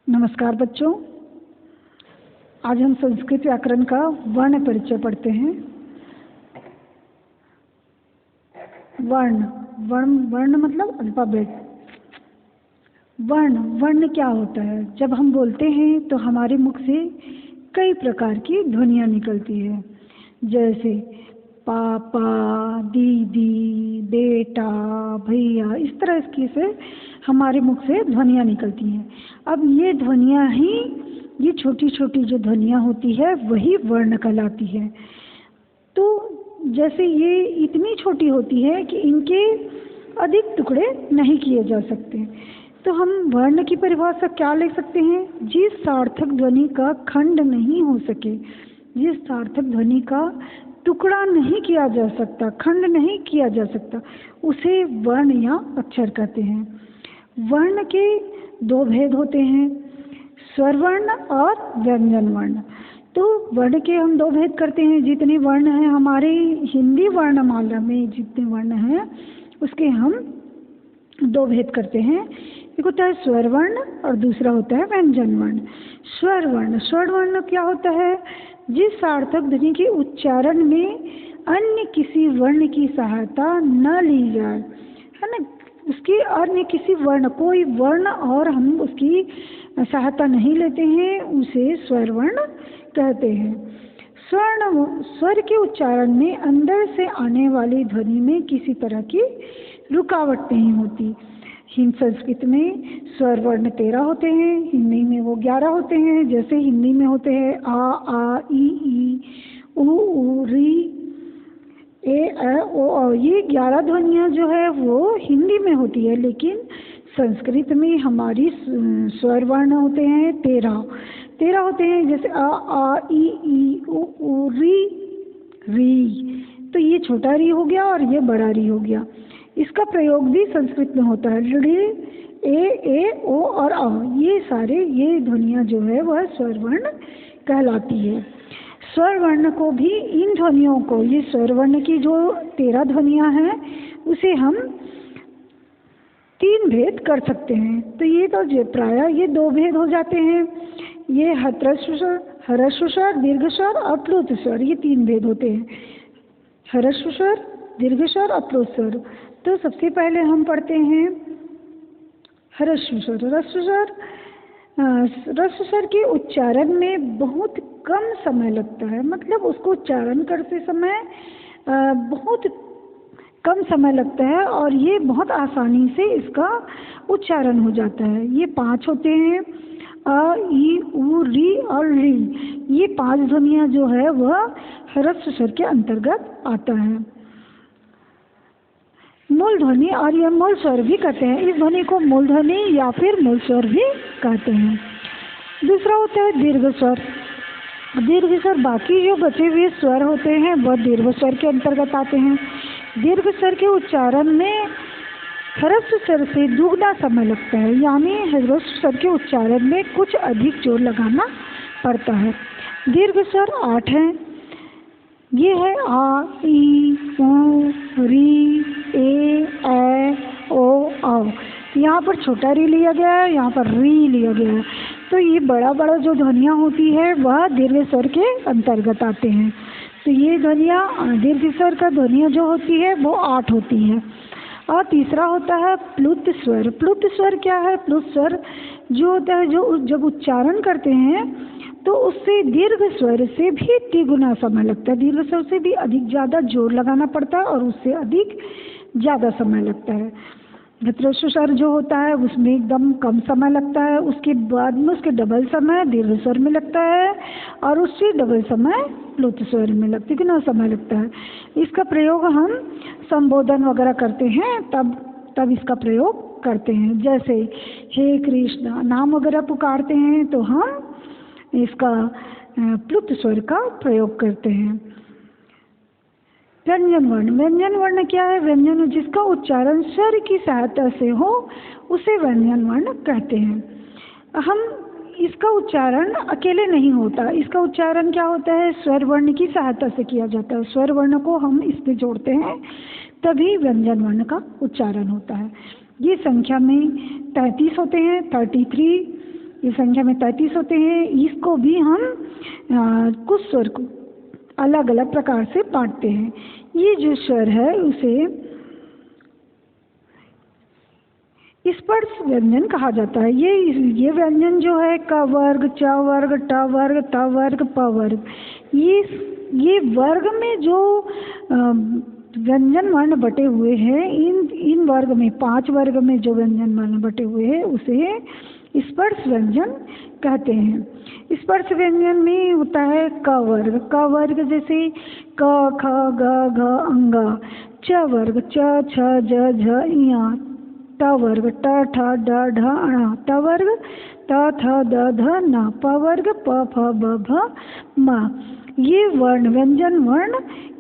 नमस्कार बच्चों, आज हम संस्कृत व्याकरण का वर्ण परिचय पढ़ते हैं। वर्ण वर्ण वर्ण मतलब अल्फाबेट। वर्ण क्या होता है? जब हम बोलते हैं तो हमारे मुख से कई प्रकार की ध्वनियाँ निकलती है, जैसे पापा, दीदी, बेटा, भैया। इस तरह की से हमारे मुख से ध्वनियाँ निकलती हैं। अब ये ध्वनियाँ ही, ये छोटी छोटी जो ध्वनियाँ होती है वही वर्ण कहलाती है। तो जैसे ये इतनी छोटी होती है कि इनके अधिक टुकड़े नहीं किए जा सकते, तो हम वर्ण की परिभाषा क्या ले सकते हैं? जिस सार्थक ध्वनि का खंड नहीं हो सके, जिस सार्थक ध्वनि का टुकड़ा नहीं किया जा सकता, खंड नहीं किया जा सकता, उसे वर्ण या अक्षर कहते हैं। वर्ण के दो भेद होते हैं, स्वर वर्ण और व्यंजन वर्ण। तो वर्ण के हम दो भेद करते हैं। जितने वर्ण हैं हमारे हिंदी वर्णमाला में, जितने वर्ण हैं उसके हम दो भेद करते हैं। एक होता है स्वर वर्ण और दूसरा होता है व्यंजन वर्ण। स्वर वर्ण क्या होता है? जिस सार्थक ध्वनि के उच्चारण में अन्य किसी वर्ण की सहायता न ली जाए, है ना, उसकी अन्य किसी वर्ण, कोई वर्ण और हम उसकी सहायता नहीं लेते हैं, उसे स्वर वर्ण कहते हैं। स्वर के उच्चारण में अंदर से आने वाली ध्वनि में किसी तरह की रुकावट नहीं होती। संस्कृत में स्वर वर्ण 13 होते हैं, हिंदी में वो 11 होते हैं। जैसे हिंदी में होते हैं आ, ई, उ, री, ए, ओ। ये 11 ध्वनियाँ जो है वो हिंदी में होती है, लेकिन संस्कृत में हमारी स्वर वर्ण होते हैं 13 होते हैं। जैसे आ, ई, उ, री। तो ये छोटा री हो गया और ये बड़ा री हो गया। इसका प्रयोग भी संस्कृत में होता है। ऋ, ए, ओ और आ, ये ध्वनियाँ जो है वह स्वर वर्ण कहलाती है। स्वर वर्ण को भी, इन ध्वनियों को, ये स्वर वर्ण की जो 13 ध्वनियाँ हैं उसे हम 3 भेद कर सकते हैं। तो ये तो प्रायः ये 2 भेद हो जाते हैं। ये ह्रस्व स्वर, दीर्घ स्वर और प्लुत स्वर, ये 3 भेद होते हैं। ह्रस्व स्वर, दीर्घ स्वर और प्लुत स्वर। तो सबसे पहले हम पढ़ते हैं ह्रस्व स्वर। ह्रस्व स्वर के उच्चारण में बहुत कम समय लगता है, मतलब उसको उच्चारण करते समय बहुत कम समय लगता है और ये बहुत आसानी से इसका उच्चारण हो जाता है। ये 5 होते हैं, अ, ई, उ, री और री। ये 5 ध्वनियाँ जो है वह ह्रस्व स्वर के अंतर्गत आता है। मूल ध्वनि, और यह मूल स्वर भी कहते हैं। इस ध्वनि को मूल ध्वनि या फिर मूल स्वर भी कहते हैं। दूसरा होता है दीर्घ स्वर। दीर्घ स्वर, बाकी जो बचे हुए स्वर होते हैं वह दीर्घ स्वर के अंतर्गत आते हैं। दीर्घ स्वर के उच्चारण में ह्रस्व स्वर से दुगना समय लगता है, यानी ह्रस्व स्वर के उच्चारण में कुछ अधिक जोर लगाना पड़ता है। दीर्घ स्वर 8 हैं। ये है आ, ई, उ, री, ए, ओ, औ। यहाँ पर छोटा री लिया गया है, यहाँ पर री लिया गया है। तो ये बड़ा जो ध्वनियाँ होती है वह दीर्घ स्वर के अंतर्गत आते हैं। तो ये ध्वनियाँ, दीर्घ स्वर का ध्वनियाँ जो होती है वो 8 होती है। और तीसरा होता है प्लुत स्वर। प्लुत स्वर क्या है? प्लुत स्वर जो होता है, जो जब उच्चारण करते हैं तो उससे दीर्घ स्वर से भी तिगुना समय लगता है। दीर्घ स्वर से भी अधिक ज़्यादा जोर लगाना पड़ता है और उससे अधिक ज़्यादा समय लगता है। ह्रस्व स्वर जो होता है उसमें एकदम कम समय लगता है, उसके बाद में उसके डबल समय दीर्घ स्वर में लगता है और उससे डबल समय प्लुत स्वर में तिगुना समय लगता है। इसका प्रयोग हम संबोधन वगैरह करते हैं तब इसका प्रयोग करते हैं। जैसे हे कृष्ण नाम वगैरह पुकारते हैं तो हम इसका प्लुत स्वर का प्रयोग करते हैं। व्यंजन वर्ण क्या है? व्यंजन जिसका उच्चारण स्वर की सहायता से हो उसे व्यंजन वर्ण कहते हैं। हम इसका उच्चारण अकेले नहीं होता, इसका उच्चारण क्या होता है? स्वर वर्ण की सहायता से किया जाता है। स्वर वर्ण को हम इस पे जोड़ते हैं तभी व्यंजन वर्ण का उच्चारण होता है। ये संख्या में 33 होते हैं, 33। इस संख्या में 33 होते हैं। इसको भी हम कुछ स्वर को अलग अलग प्रकार से बांटते हैं। ये जो स्वर है उसे स्पर्श व्यंजन कहा जाता है। ये व्यंजन जो है क वर्ग, च वर्ग, ट वर्ग, त वर्ग, प वर्ग, ये वर्ग में जो व्यंजन वर्ण बटे हुए हैं, इन वर्ग में 5 वर्ग में जो व्यंजन वर्ण बटे हुए हैं उसे स्पर्श व्यंजन कहते हैं। स्पर्श व्यंजन में होता है क वर्ग जैसे क, ख, ग, घ, अंगा। च वर्ग च, छ, ज, झ, इया। ट वर्ग ट, ठ, ड, ढ, अण। त वर्ग त, थ, द, ध, न। प वर्ग प, फ, ब, भ, म। ये व्यंजन वर्ण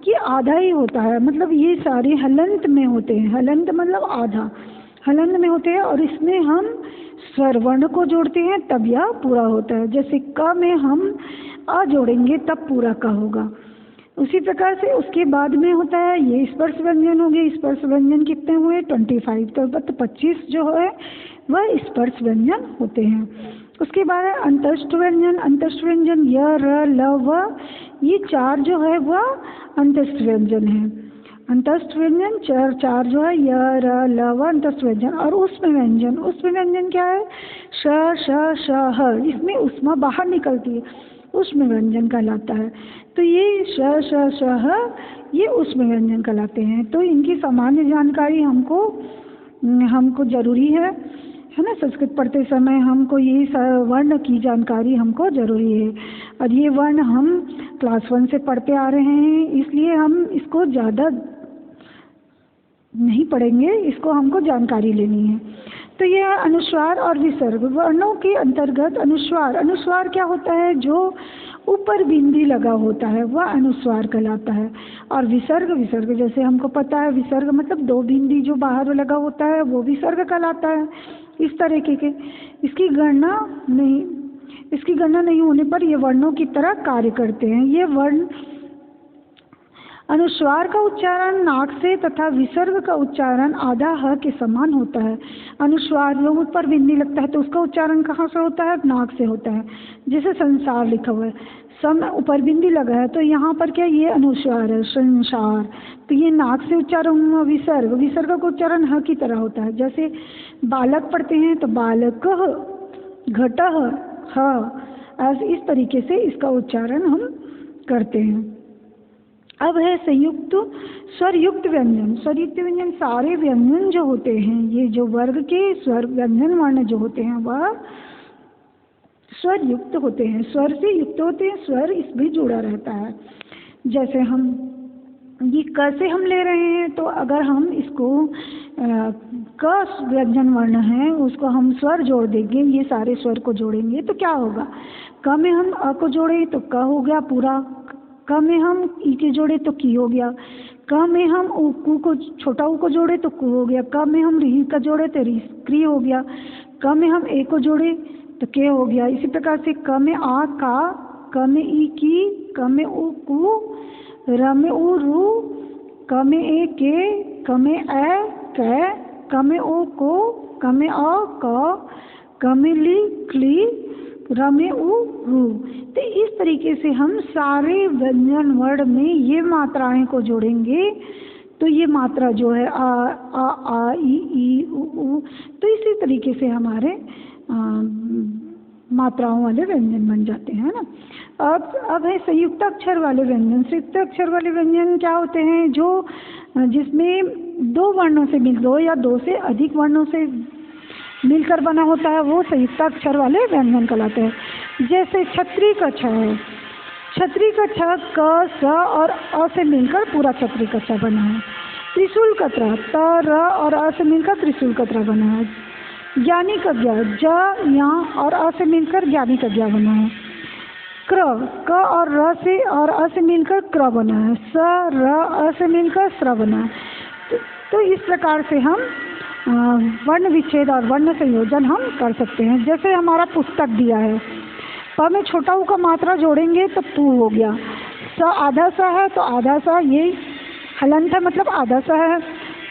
की आधा ही होता है, मतलब ये सारे हलंत में होते हैं। हलंत मतलब आधा, हलंत में होते हैं और इसमें हम स्वर वर्ण को जोड़ते हैं तब यह पूरा होता है। जैसे क में हम अ जोड़ेंगे तब पूरा क होगा। उसी प्रकार से उसके बाद में होता है ये स्पर्श व्यंजन हो गए। स्पर्श व्यंजन कितने हुए? 25। तो 25 जो है वह स्पर्श व्यंजन होते हैं। उसके बाद है अंतस्थ व्यंजन। अंतस्थ व्यंजन य, र, ल, व, ये 4 जो है वह अंतस्थ व्यंजन है। अंतस्थ व्यंजन 4 जो है य, र, ल, व अंतस्थ व्यंजन। और उष्म व्यंजन क्या है? श, श, श, ह। इसमें उष्मा बाहर निकलती है, उष्म व्यंजन कहलाता है। तो ये श, श, श, ह ये उष्म व्यंजन कहलाते हैं। तो इनकी सामान्य जानकारी हमको जरूरी है ना। संस्कृत पढ़ते समय हमको ये वर्ण की जानकारी हमको जरूरी है। और ये वर्ण हम क्लास 1 से पढ़ते आ रहे हैं, इसलिए हम इसको ज़्यादा नहीं पढ़ेंगे, इसको हमको जानकारी लेनी है। तो यह अनुस्वार और विसर्ग। वर्णों के अंतर्गत अनुस्वार क्या होता है? जो ऊपर बिंदी लगा होता है वह अनुस्वार कहलाता है। और विसर्ग जैसे हमको पता है, विसर्ग मतलब 2 बिंदी जो बाहर लगा होता है वो विसर्ग कहलाता है। इस तरीके के इसकी गणना नहीं होने पर ये वर्णों की तरह कार्य करते हैं। ये वर्ण अनुस्वार का उच्चारण नाक से तथा विसर्ग का उच्चारण आधा ह के समान होता है। अनुस्वार जो ऊपर बिंदी लगता है तो उसका उच्चारण कहाँ से होता है? नाक से होता है। जैसे संसार लिखा हुआ है, सम ऊपर बिंदी लगा है तो यहाँ पर क्या ये अनुस्वार है, संसार। तो ये नाक से उच्चारण हुआ। विसर्ग का उच्चारण ह की तरह होता है। जैसे बालक पढ़ते हैं तो बालक, घटः, ह। इस तरीके से इसका उच्चारण हम करते हैं। अब है संयुक्त स्वरयुक्त व्यंजन। स्वरयुक्त व्यंजन सारे व्यंजन जो होते हैं, ये जो वर्ग के स्वर व्यंजन वर्ण जो होते हैं वह स्वर युक्त होते हैं, स्वर से युक्त होते हैं। स्वर इसमें जुड़ा रहता है। जैसे हम ये क से हम ले रहे हैं तो अगर हम इसको क व्यंजन वर्ण है उसको हम स्वर जोड़ देंगे, ये सारे स्वर को जोड़ेंगे तो क्या होगा? क में हम अ को जोड़े तो क हो गया पूरा, क में हम ई के जोड़े तो की हो गया, क में हम कु को छोटा ऊ को जोड़े तो कु हो गया, क में हम री का जोड़े तो री क्री हो गया, क में हम ए को जोड़े तो के हो गया। इसी प्रकार से क में आ का, क में ई की, क में उ कु, र में उ रु, क में ए के, क में ए कै, क में ओ को, क में अ क, क में ली क्ली, र में उ रु। तो इस तरीके से हम सारे व्यंजन वर्ण में ये मात्राएं को जोड़ेंगे तो ये मात्रा जो है आ ई उ। तो इसी तरीके से हमारे मात्राओं वाले व्यंजन बन जाते हैं ना। अब है संयुक्त अक्षर वाले व्यंजन। संयुक्त अक्षर वाले व्यंजन क्या होते हैं? जो जिसमें 2 वर्णों से मिल 2 या 2 से अधिक वर्णों से मिलकर बना होता है वो संयुक्त अक्षर वाले व्यंजन कहलाते हैं। जैसे छतरी का छ है, छतरी का छ क स और अ से मिलकर पूरा छतरी का छ बना है। त्रिशूल का त्र त र और अ से मिलकर त्रिशूल का त्र बना है। ज्ञानी का ज्ञ ज या और अ से मिलकर ज्ञानी का ज्ञ बना है। क्र क और र से और अ से मिलकर क्र बना है। स र अ से मिलकर स्र बना है। तो इस प्रकार से हम वर्ण विच्छेद और वर्ण संयोजन हम कर सकते हैं। जैसे हमारा पुस्तक दिया है, प में छोटा ऊ का मात्रा जोड़ेंगे तो पू हो गया। स आधा सा है तो आधा सा ये हलंत है मतलब आधा सा है।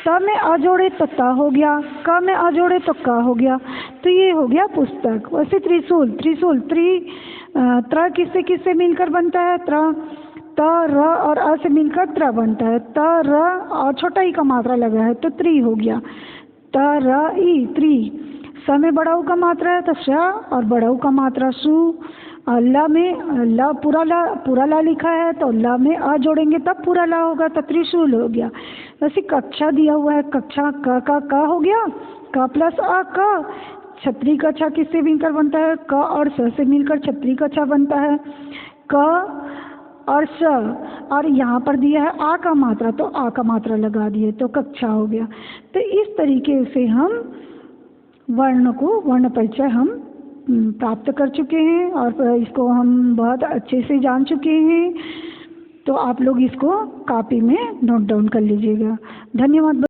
त में अ जोड़े तो त हो गया, क में अ जोड़े तो क हो गया। तो ये हो गया पुस्तक। वैसे त्रिशूल, त्रिशूल त्र किससे मिलकर बनता है? त र और अ से मिलकर त्र बनता है। त र और छोटा ई का मात्रा लगा है तो त्रि हो गया। त र ई त्रि। स में बड़ा ऊ का मात्रा है तो श और बड़ा ऊ का मात्रा सु। ल में ल पूरा ला लिखा है तो ल में अ जोड़ेंगे तब पूरा ला होगा तो त्रिशूल हो गया। वैसे कक्षा दिया हुआ है, कक्षा क का क हो गया, क प्लस अ क। छतरी का छ किससे मिलकर बनता है? क और स से मिलकर छतरी का छ बनता है। क और स और यहाँ पर दिया है आ का मात्रा तो आ का मात्रा लगा दिए तो कक्षा हो गया। तो इस तरीके से हम वर्ण परिचय हम प्राप्त कर चुके हैं और इसको हम बहुत अच्छे से जान चुके हैं। तो आप लोग इसको कॉपी में नोट डाउन कर लीजिएगा। धन्यवाद।